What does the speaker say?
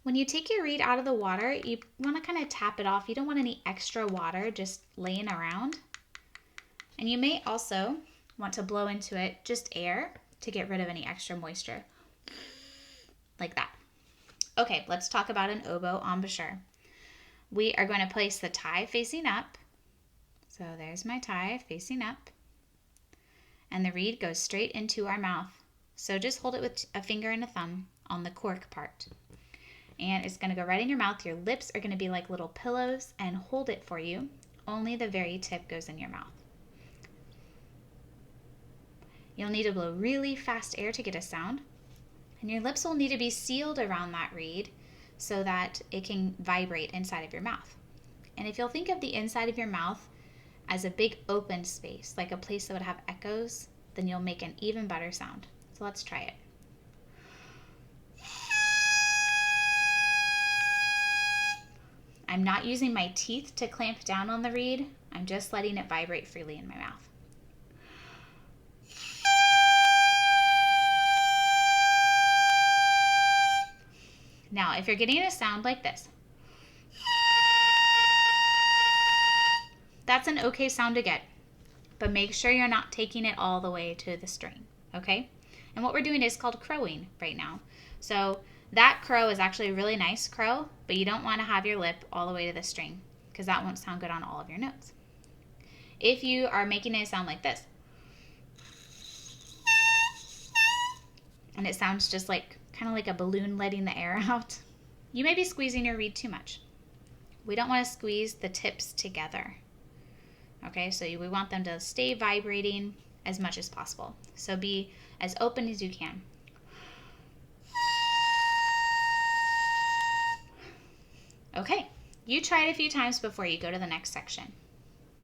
When you take your reed out of the water, you want to kind of tap it off. You don't want any extra water just laying around. And you may also want to blow into it just air to get rid of any extra moisture. Like that. Okay, let's talk about an oboe embouchure. We are going to place the tie facing up. So there's my tie facing up. And the reed goes straight into our mouth. So just hold it with a finger and a thumb on the cork part. And it's going to go right in your mouth. Your lips are going to be like little pillows and hold it for you. Only the very tip goes in your mouth. You'll need to blow really fast air to get a sound. And your lips will need to be sealed around that reed so that it can vibrate inside of your mouth. And if you'll think of the inside of your mouth as a big open space, like a place that would have echoes, then you'll make an even better sound. So let's try it. I'm not using my teeth to clamp down on the reed. I'm just letting it vibrate freely in my mouth. Now, if you're getting a sound like this, that's an okay sound to get, but make sure you're not taking it all the way to the string, okay? And what we're doing is called crowing right now. So that crow is actually a really nice crow, but you don't want to have your lip all the way to the string because that won't sound good on all of your notes. If you are making it sound like this, and it sounds just like kind of like a balloon letting the air out, you may be squeezing your reed too much. We don't want to squeeze the tips together. Okay, so we want them to stay vibrating as much as possible. So be as open as you can. Okay, you try it a few times before you go to the next section.